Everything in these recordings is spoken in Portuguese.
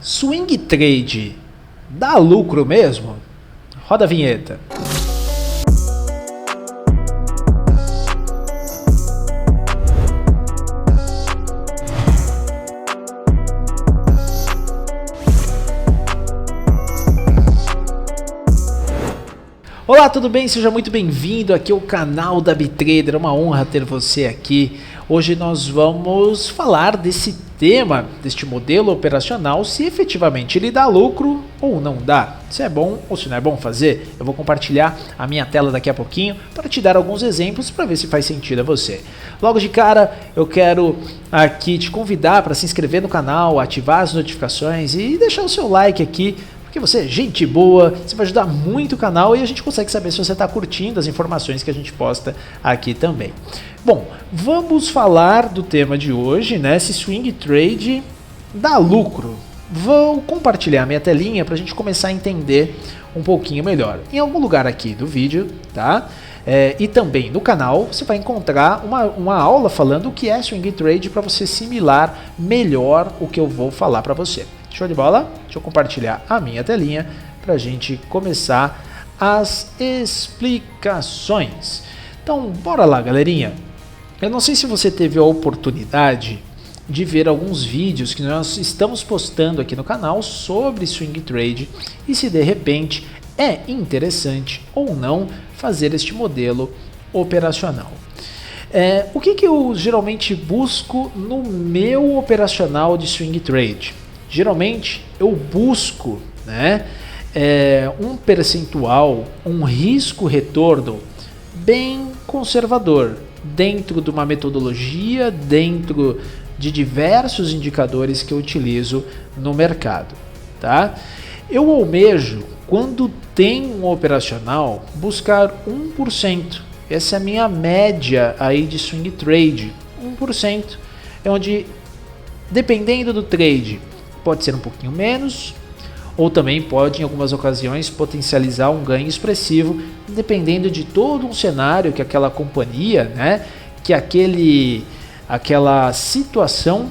Swing trade dá lucro mesmo? Roda a vinheta. Olá, tudo bem? Seja muito bem-vindo aqui ao canal da Bitrader, é uma honra ter você aqui. Hoje nós vamos falar desse tema, deste modelo operacional, se efetivamente ele dá lucro ou não dá, se é bom ou se não é bom fazer. Eu vou compartilhar a minha tela daqui a pouquinho para te dar alguns exemplos para ver se faz sentido a você. Logo de cara, eu quero aqui te convidar para se inscrever no canal, ativar as notificações e deixar o seu like aqui, porque você é gente boa, você vai ajudar muito o canal e a gente consegue saber se você está curtindo as informações que a gente posta aqui também. Bom, vamos falar do tema de hoje, né? Se swing trade dá lucro. Vou compartilhar minha telinha para a gente começar a entender um pouquinho melhor. Em algum lugar aqui do vídeo, tá? E também no canal você vai encontrar uma aula falando o que é swing trade para você assimilar melhor o que eu vou falar para você. Show de bola? Deixa eu compartilhar a minha telinha para a gente começar as explicações. Então, bora lá, galerinha. Eu não sei se você teve a oportunidade de ver alguns vídeos que nós estamos postando aqui no canal sobre swing trade e se de repente é interessante ou não fazer este modelo operacional. O que eu geralmente busco no meu operacional de swing trade? Geralmente eu busco, né, um percentual, um risco-retorno bem conservador, dentro de uma metodologia, dentro de diversos indicadores que eu utilizo no mercado. Tá? Eu almejo, quando tem um operacional, buscar 1%. Essa é a minha média aí de swing trade. 1% é onde, dependendo do trade, pode ser um pouquinho menos, ou também pode, em algumas ocasiões, potencializar um ganho expressivo, dependendo de todo um cenário que aquela companhia, né, que aquela situação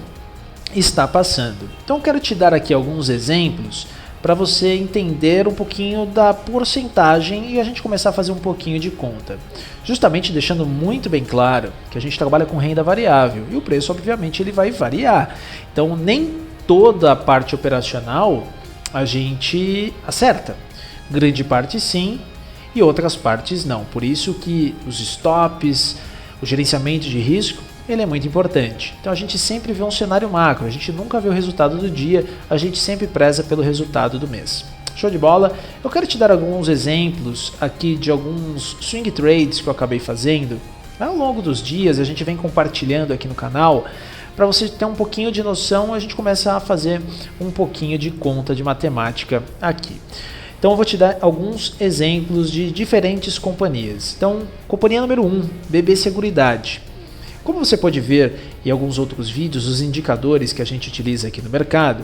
está passando. Então, eu quero te dar aqui alguns exemplos para você entender um pouquinho da porcentagem e a gente começar a fazer um pouquinho de conta. Justamente deixando muito bem claro que a gente trabalha com renda variável e o preço, obviamente, ele vai variar. Então, nem toda a parte operacional a gente acerta. Grande parte sim e outras partes não. Por isso que os stops, o gerenciamento de risco, ele é muito importante. Então a gente sempre vê um cenário macro, a gente nunca vê o resultado do dia, a gente sempre preza pelo resultado do mês. Show de bola? Eu quero te dar alguns exemplos aqui de alguns swing trades que eu acabei fazendo. Ao longo dos dias a gente vem compartilhando aqui no canal. Para você ter um pouquinho de noção, a gente começa a fazer um pouquinho de conta de matemática aqui. Então eu vou te dar alguns exemplos de diferentes companhias. Então, companhia número 1, BB Seguridade. Como você pode ver em alguns outros vídeos, os indicadores que a gente utiliza aqui no mercado,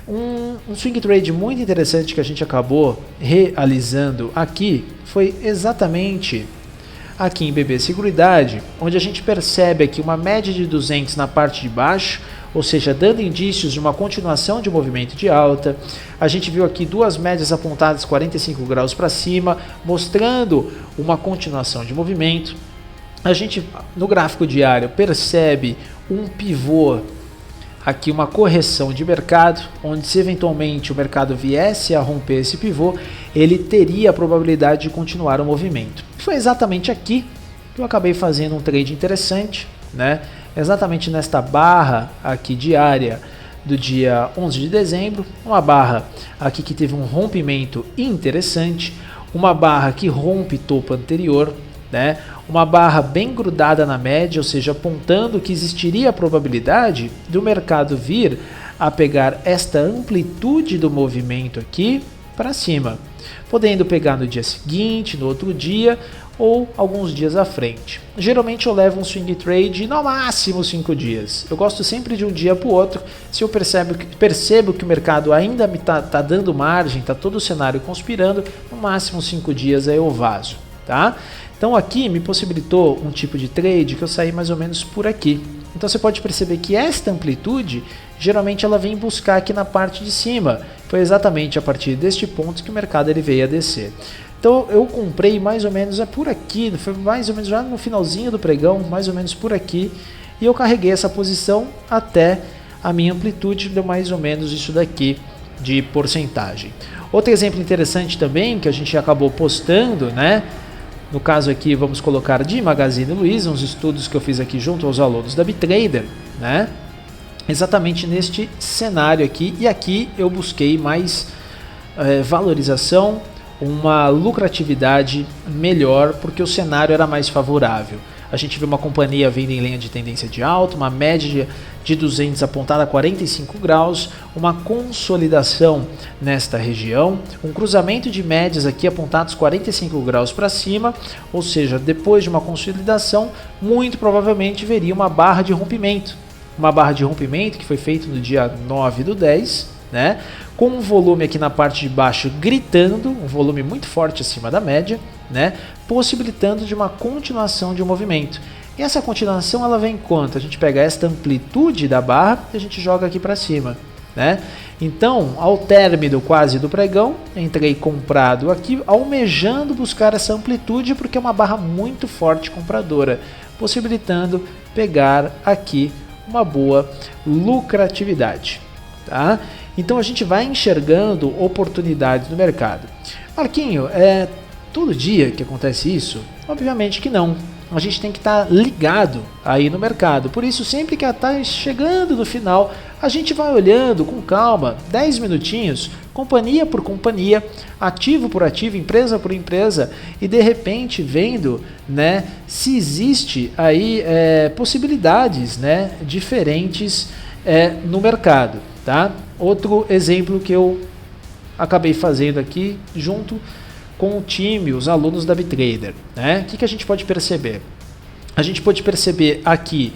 um swing trade muito interessante que a gente acabou realizando aqui foi exatamente aqui em BB Seguridade, onde a gente percebe aqui uma média de 200 na parte de baixo, ou seja, dando indícios de uma continuação de movimento de alta. A gente viu aqui duas médias apontadas 45 graus para cima, mostrando uma continuação de movimento. A gente, no gráfico diário, percebe um pivô, aqui uma correção de mercado, onde se eventualmente o mercado viesse a romper esse pivô, ele teria a probabilidade de continuar o movimento. Foi exatamente aqui que eu acabei fazendo um trade interessante, né? Exatamente nesta barra aqui diária do dia 11 de dezembro, uma barra aqui que teve um rompimento interessante, uma barra que rompe topo anterior, né? Uma barra bem grudada na média, ou seja, apontando que existiria a probabilidade do mercado vir a pegar esta amplitude do movimento aqui para cima, podendo pegar no dia seguinte, no outro dia ou alguns dias à frente. Geralmente eu levo um swing trade no máximo 5 dias. Eu gosto sempre de um dia para o outro. Se eu percebo que o mercado ainda me tá dando margem, está todo o cenário conspirando, no máximo 5 dias aí eu vazo, tá? Então aqui me possibilitou um tipo de trade que eu saí mais ou menos por aqui. Então você pode perceber que esta amplitude geralmente ela vem buscar aqui na parte de cima. Foi exatamente a partir deste ponto que o mercado ele veio a descer. Então eu comprei mais ou menos por aqui, foi mais ou menos já no finalzinho do pregão, mais ou menos por aqui, e eu carreguei essa posição até a minha amplitude, deu mais ou menos isso daqui de porcentagem. Outro exemplo interessante também, que a gente acabou postando, né? No caso aqui, vamos colocar de Magazine Luiza, uns estudos que eu fiz aqui junto aos alunos da Bitrader, né? Exatamente neste cenário aqui, e aqui eu busquei mais valorização, uma lucratividade melhor, porque o cenário era mais favorável. A gente vê uma companhia vindo em linha de tendência de alta, uma média de 200 apontada a 45 graus, uma consolidação nesta região, um cruzamento de médias aqui apontados 45 graus para cima, ou seja, depois de uma consolidação, muito provavelmente veria uma barra de rompimento. Uma barra de rompimento que foi feita no dia 9/10, né? Com um volume aqui na parte de baixo gritando, um volume muito forte acima da média, né? Possibilitando de uma continuação de um movimento. E essa continuação ela vem quanto? A gente pega esta amplitude da barra e a gente joga aqui para cima, né? Então, ao término quase do pregão, entrei comprado aqui, almejando buscar essa amplitude, porque é uma barra muito forte compradora, possibilitando pegar aqui uma boa lucratividade, tá? Então a gente vai enxergando oportunidades no mercado. Marquinho, é todo dia que acontece isso? Obviamente que não. A gente tem que estar ligado aí no mercado. Por isso, sempre que está chegando no final, a gente vai olhando com calma, 10 minutinhos, companhia por companhia, ativo por ativo, empresa por empresa, e de repente vendo, né, se existe aí possibilidades, né, diferentes no mercado, tá? Outro exemplo que eu acabei fazendo aqui junto com o time, os alunos da Bitrader, né? O que a gente pode perceber? A gente pode perceber aqui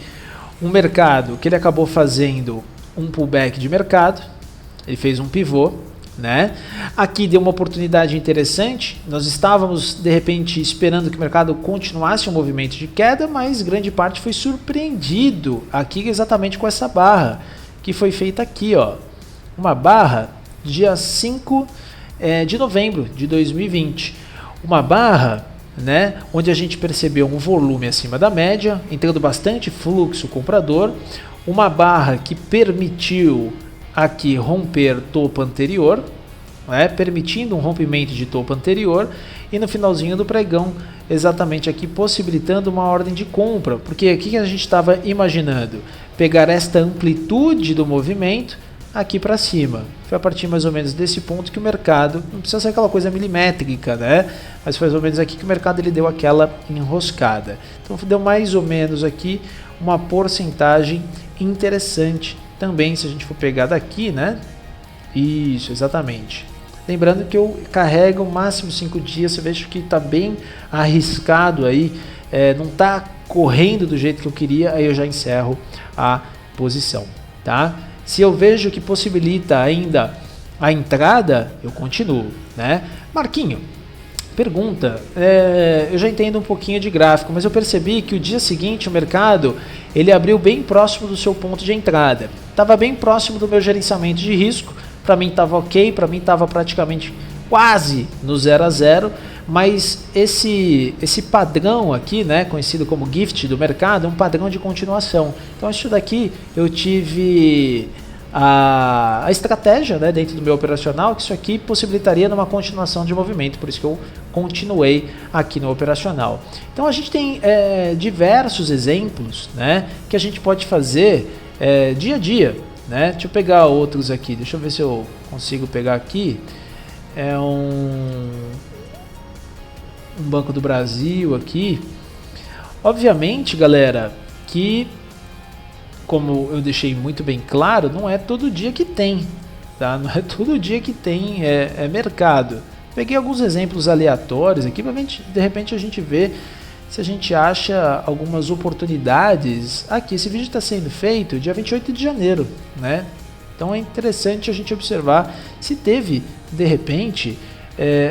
um mercado que ele acabou fazendo um pullback de mercado, ele fez um pivô, né? Aqui deu uma oportunidade interessante, nós estávamos de repente esperando que o mercado continuasse um movimento de queda, mas grande parte foi surpreendido aqui exatamente com essa barra que foi feita aqui, ó, uma barra dia 5 de novembro de 2020, uma barra, né, onde a gente percebeu um volume acima da média, entrando bastante fluxo comprador, uma barra que permitiu aqui romper topo anterior, né, permitindo um rompimento de topo anterior, e no finalzinho do pregão, exatamente aqui possibilitando uma ordem de compra, porque aqui que a gente estava imaginando pegar esta amplitude do movimento aqui para cima. Foi a partir mais ou menos desse ponto que o mercado, não precisa ser aquela coisa milimétrica, né? Mas foi mais ou menos aqui que o mercado ele deu aquela enroscada. Então deu mais ou menos aqui uma porcentagem interessante também, se a gente for pegar daqui, né? Isso, exatamente. Lembrando que eu carrego o máximo 5 dias, você veja que está bem arriscado aí, não está correndo do jeito que eu queria, aí eu já encerro a posição, tá? Se eu vejo que possibilita ainda a entrada, eu continuo, né? Marquinho, pergunta, eu já entendo um pouquinho de gráfico, mas eu percebi que o dia seguinte o mercado, ele abriu bem próximo do seu ponto de entrada. Estava bem próximo do meu gerenciamento de risco, para mim estava ok, para mim estava praticamente quase no 0 a 0, mas esse padrão aqui, né, conhecido como gift do mercado, é um padrão de continuação. Então isso daqui eu tive a estratégia, né, dentro do meu operacional, que isso aqui possibilitaria numa continuação de movimento, por isso que eu continuei aqui no operacional. Então a gente tem diversos exemplos, né, que a gente pode fazer dia a dia, né? Deixa eu pegar outros aqui, deixa eu ver se eu consigo pegar aqui. É um Banco do Brasil aqui. Obviamente, galera, que como eu deixei muito bem claro, não é todo dia que tem, tá? Não é todo dia que tem mercado. Peguei alguns exemplos aleatórios aqui, para de repente a gente vê se a gente acha algumas oportunidades. Aqui, esse vídeo está sendo feito dia 28 de janeiro, né? Então é interessante a gente observar se teve, de repente,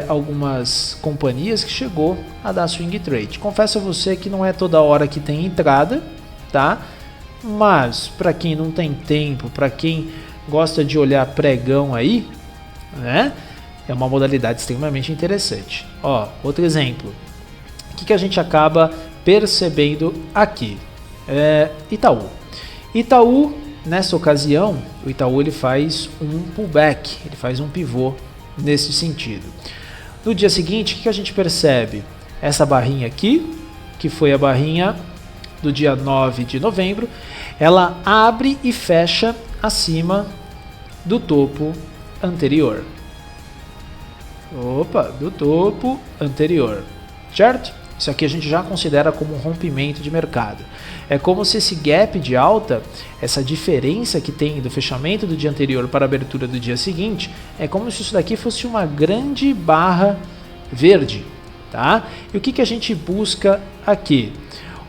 algumas companhias que chegou a dar swing trade. Confesso a você que não é toda hora que tem entrada, tá? Mas para quem não tem tempo, para quem gosta de olhar pregão aí, né, é uma modalidade extremamente interessante. Ó, outro exemplo. O que a gente acaba percebendo aqui? Itaú. Itaú, nessa ocasião, o Itaú ele faz um pullback, ele faz um pivô nesse sentido. No dia seguinte, o que a gente percebe? Essa barrinha aqui, que foi a barrinha do dia 9 de novembro, ela abre e fecha acima do topo anterior. Opa, do topo anterior, certo? Isso aqui a gente já considera como um rompimento de mercado. É como se esse gap de alta, essa diferença que tem do fechamento do dia anterior para a abertura do dia seguinte, é como se isso daqui fosse uma grande barra verde, tá? E o que a gente busca aqui?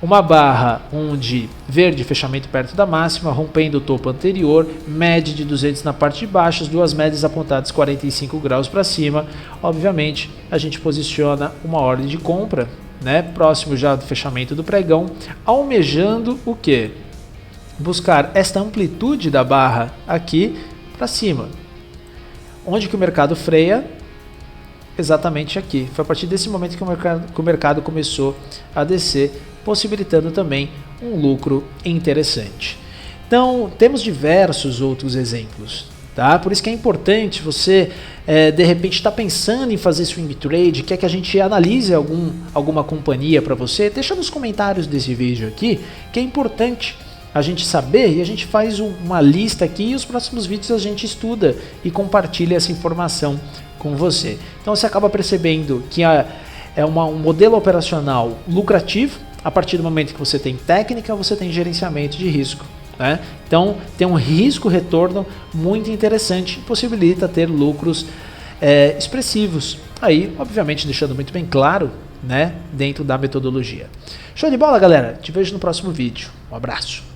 Uma barra onde verde fechamento perto da máxima, rompendo o topo anterior, média de 200 na parte de baixo, as duas médias apontadas 45 graus para cima. Obviamente, a gente posiciona uma ordem de compra, né, próximo já do fechamento do pregão, almejando o quê? Buscar esta amplitude da barra aqui para cima. Onde que o mercado freia? Exatamente aqui. Foi a partir desse momento que o mercado começou a descer, possibilitando também um lucro interessante. Então, temos diversos outros exemplos, tá? Por isso que é importante você, de repente, estar pensando em fazer swing trade, quer que a gente analise alguma companhia para você, deixa nos comentários desse vídeo aqui, que é importante a gente saber, e a gente faz uma lista aqui, e os próximos vídeos a gente estuda e compartilha essa informação com você. Então você acaba percebendo que é um modelo operacional lucrativo. A partir do momento que você tem técnica, você tem gerenciamento de risco, né? Então tem um risco-retorno muito interessante, possibilita ter lucros expressivos. Aí, obviamente, deixando muito bem claro, né, dentro da metodologia. Show de bola, galera? Te vejo no próximo vídeo. Um abraço.